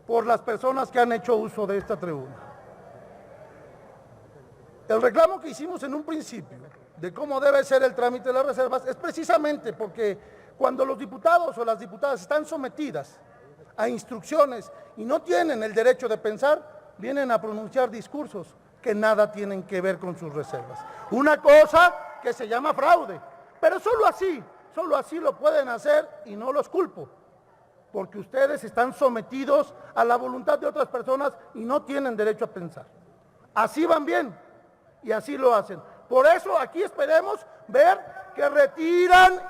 por las personas que han hecho uso de esta tribuna. El reclamo que hicimos en un principio de cómo debe ser el trámite de las reservas es precisamente porque cuando los diputados o las diputadas están sometidas a instrucciones y no tienen el derecho de pensar, vienen a pronunciar discursos que nada tienen que ver con sus reservas. Una cosa que se llama fraude, pero solo así lo pueden hacer y no los culpo, porque ustedes están sometidos a la voluntad de otras personas y no tienen derecho a pensar. Así van bien y así lo hacen. Por eso aquí esperemos ver que retiran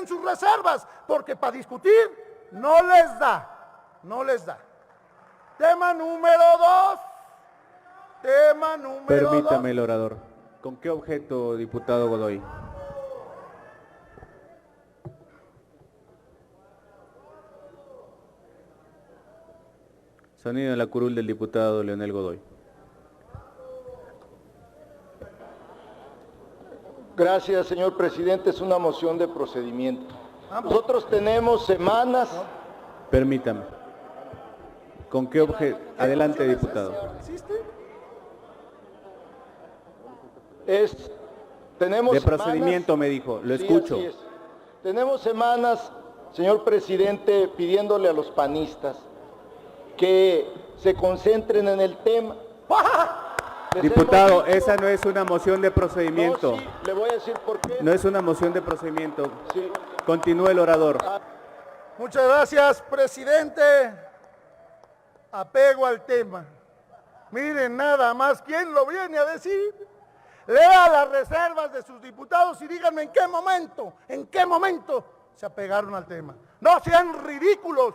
sus reservas, porque para discutir no les da. Tema número 2. Permítame el orador. ¿Con qué objeto, diputado Godoy? Sonido en la curul del diputado Leonel Godoy. Gracias, señor presidente. Es una moción de procedimiento. Nosotros tenemos semanas. Permítame. ¿Con qué objeto? Adelante, diputado. Tenemos de procedimiento, semanas, me dijo. Lo escucho. Sí, así es. Tenemos semanas, señor presidente, pidiéndole a los panistas que se concentren en el tema. Diputado, esa no es una moción de procedimiento. No, sí, le voy a decir por qué. No es una moción de procedimiento. Sí. Continúe el orador. Muchas gracias, presidente. Apego al tema. Miren nada más quién lo viene a decir. Lea las reservas de sus diputados y díganme en qué momento se apegaron al tema. No sean ridículos.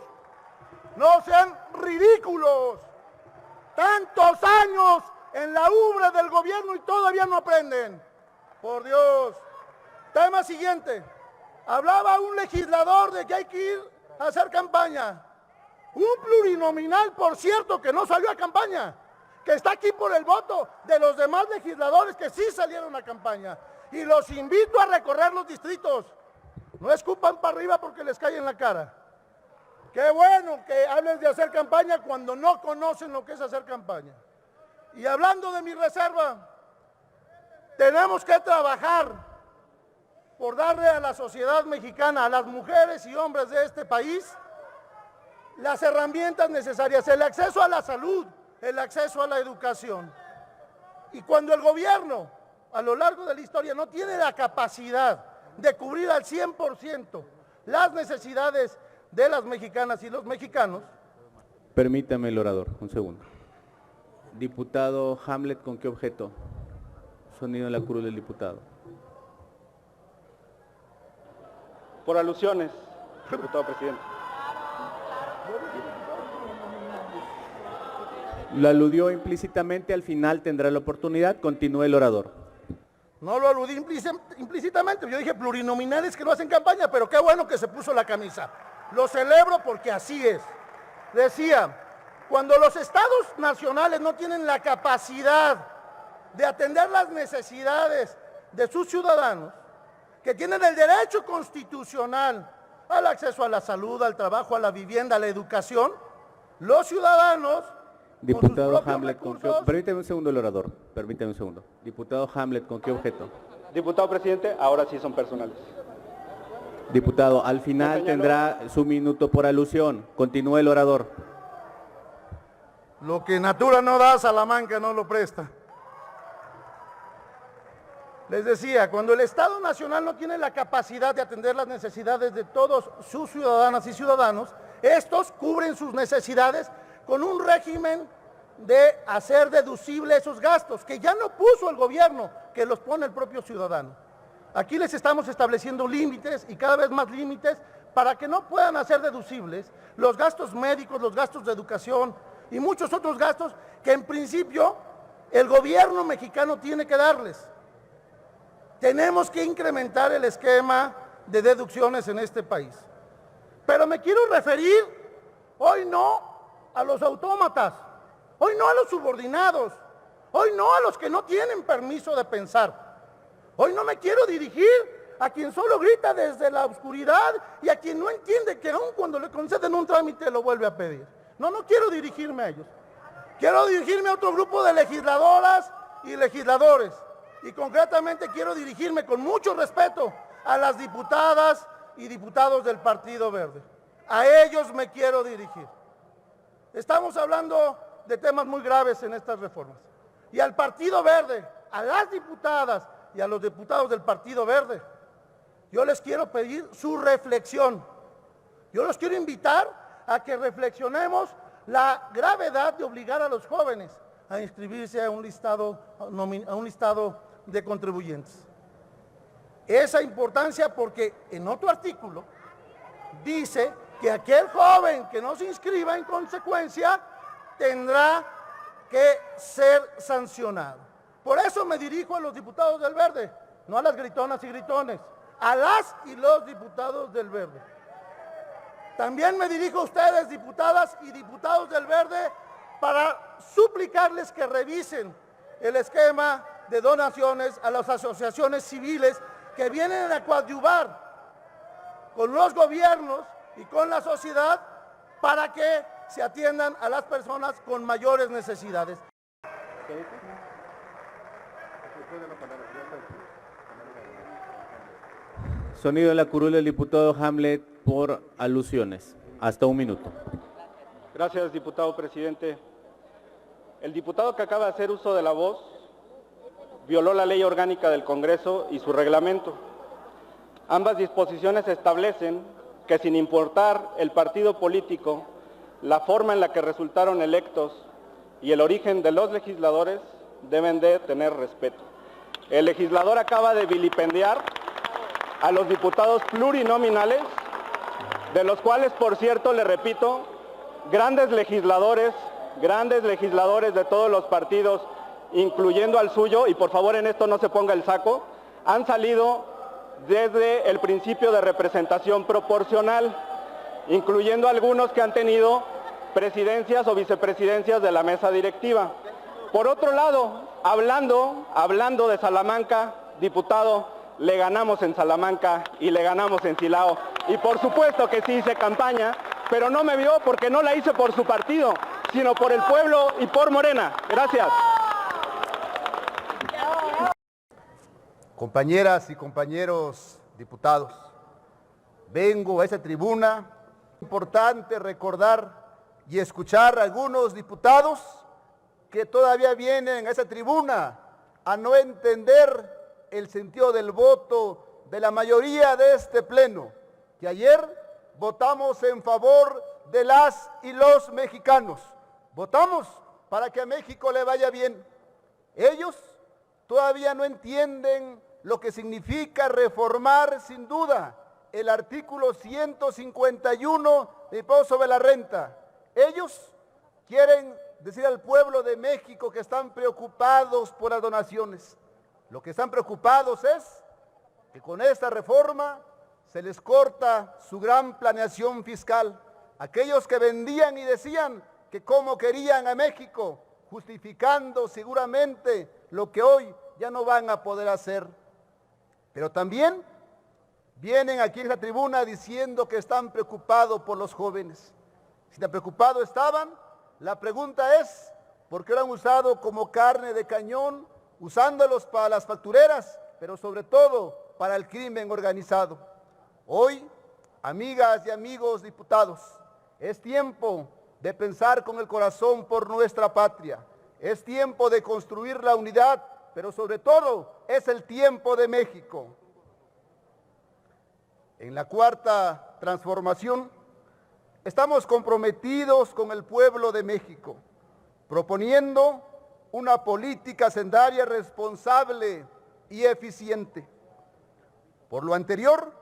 Tantos años en la ubre del gobierno y todavía no aprenden. Por Dios. Tema siguiente. Hablaba un legislador de que hay que ir a hacer campaña. Un plurinominal, por cierto, que no salió a campaña, que está aquí por el voto de los demás legisladores que sí salieron a campaña. Y los invito a recorrer los distritos. No escupan para arriba porque les cae en la cara. Qué bueno que hablen de hacer campaña cuando no conocen lo que es hacer campaña. Y hablando de mi reserva, tenemos que trabajar por darle a la sociedad mexicana, a las mujeres y hombres de este país, las herramientas necesarias, el acceso a la salud, el acceso a la educación. Y cuando el gobierno, a lo largo de la historia, no tiene la capacidad de cubrir al 100% las necesidades de las mexicanas y los mexicanos. Permítame el orador, un segundo. Diputado Hamlet, ¿con qué objeto? Sonido en la curul del diputado. Por alusiones, diputado presidente. Lo aludió implícitamente, al final tendrá la oportunidad. Continúe el orador. No lo aludí implícitamente, yo dije plurinominales que no hacen campaña, pero qué bueno que se puso la camisa. Lo celebro porque así es. Decía, cuando los estados nacionales no tienen la capacidad de atender las necesidades de sus ciudadanos, que tienen el derecho constitucional al acceso a la salud, al trabajo, a la vivienda, a la educación, los ciudadanos... Diputado Hamlet, permíteme un segundo el orador, permíteme un segundo. Diputado Hamlet, ¿con qué objeto? Diputado presidente, ahora sí son personales. Diputado, al final tendrá su minuto por alusión. Continúe el orador. Lo que natura no da, Salamanca no lo presta. Les decía, cuando el Estado Nacional no tiene la capacidad de atender las necesidades de todos sus ciudadanas y ciudadanos, estos cubren sus necesidades con un régimen de hacer deducible esos gastos, que ya no puso el gobierno, que los pone el propio ciudadano. Aquí les estamos estableciendo límites y cada vez más límites para que no puedan hacer deducibles los gastos médicos, los gastos de educación y muchos otros gastos que en principio el gobierno mexicano tiene que darles. Tenemos que incrementar el esquema de deducciones en este país. Pero me quiero referir hoy no a los autómatas, hoy no a los subordinados, hoy no a los que no tienen permiso de pensar. Hoy no me quiero dirigir a quien solo grita desde la oscuridad y a quien no entiende que aun cuando le conceden un trámite lo vuelve a pedir. No quiero dirigirme a ellos. Quiero dirigirme a otro grupo de legisladoras y legisladores. Y concretamente quiero dirigirme con mucho respeto a las diputadas y diputados del Partido Verde. A ellos me quiero dirigir. Estamos hablando de temas muy graves en estas reformas. Y al Partido Verde, a las diputadas y a los diputados del Partido Verde, yo les quiero pedir su reflexión. Yo los quiero invitar a que reflexionemos la gravedad de obligar a los jóvenes a inscribirse a un listado de contribuyentes. Esa importancia porque en otro artículo dice que aquel joven que no se inscriba en consecuencia tendrá que ser sancionado. Por eso me dirijo a los diputados del Verde, no a las gritonas y gritones, a las y los diputados del Verde. También me dirijo a ustedes, diputadas y diputados del Verde, para suplicarles que revisen el esquema de donaciones a las asociaciones civiles que vienen a coadyuvar con los gobiernos y con la sociedad para que se atiendan a las personas con mayores necesidades. Sonido en la curul del diputado Hamlet por alusiones. Hasta 1 minuto. Gracias, diputado presidente. El diputado que acaba de hacer uso de la voz violó la ley orgánica del Congreso y su reglamento. Ambas disposiciones establecen que sin importar el partido político, la forma en la que resultaron electos y el origen de los legisladores deben de tener respeto. El legislador acaba de vilipendiar a los diputados plurinominales, de los cuales, por cierto, le repito, grandes legisladores de todos los partidos, incluyendo al suyo, y por favor en esto no se ponga el saco, han salido desde el principio de representación proporcional, incluyendo algunos que han tenido presidencias o vicepresidencias de la mesa directiva. Por otro lado, hablando de Salamanca, diputado, le ganamos en Salamanca y le ganamos en Silao. Y por supuesto que sí hice campaña, pero no me vio porque no la hice por su partido, sino por el pueblo y por Morena. Gracias. Compañeras y compañeros diputados, vengo a esta tribuna. Es importante recordar y escuchar a algunos diputados que todavía vienen a esa tribuna a no entender el sentido del voto de la mayoría de este pleno, que ayer votamos en favor de las y los mexicanos. Votamos para que a México le vaya bien. Ellos todavía no entienden lo que significa reformar sin duda el artículo 151 del impuesto sobre la renta. Ellos quieren decir al pueblo de México que están preocupados por las donaciones. Lo que están preocupados es que con esta reforma se les corta su gran planeación fiscal. Aquellos que vendían y decían que cómo querían a México, justificando seguramente lo que hoy ya no van a poder hacer. Pero también vienen aquí en la tribuna diciendo que están preocupados por los jóvenes. Si tan preocupados estaban, la pregunta es, ¿por qué lo han usado como carne de cañón, usándolos para las factureras, pero sobre todo para el crimen organizado? Hoy, amigas y amigos diputados, es tiempo de pensar con el corazón por nuestra patria. Es tiempo de construir la unidad, pero sobre todo es el tiempo de México. En la cuarta transformación, estamos comprometidos con el pueblo de México, proponiendo una política hacendaria responsable y eficiente. Por lo anterior,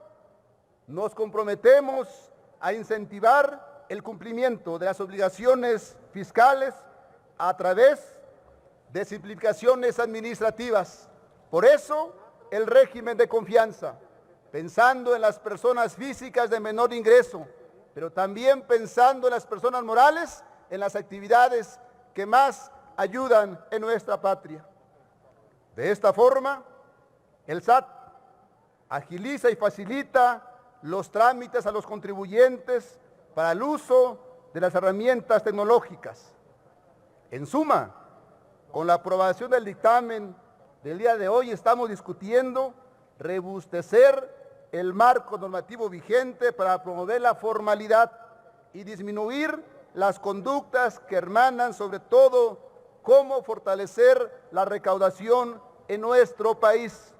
nos comprometemos a incentivar el cumplimiento de las obligaciones fiscales a través de simplificaciones administrativas. Por eso, el régimen de confianza, pensando en las personas físicas de menor ingreso, pero también pensando en las personas morales, en las actividades que más ayudan en nuestra patria. De esta forma, el SAT agiliza y facilita los trámites a los contribuyentes para el uso de las herramientas tecnológicas. En suma, con la aprobación del dictamen del día de hoy estamos discutiendo robustecer el marco normativo vigente para promover la formalidad y disminuir las conductas que hermanan, sobre todo, cómo fortalecer la recaudación en nuestro país.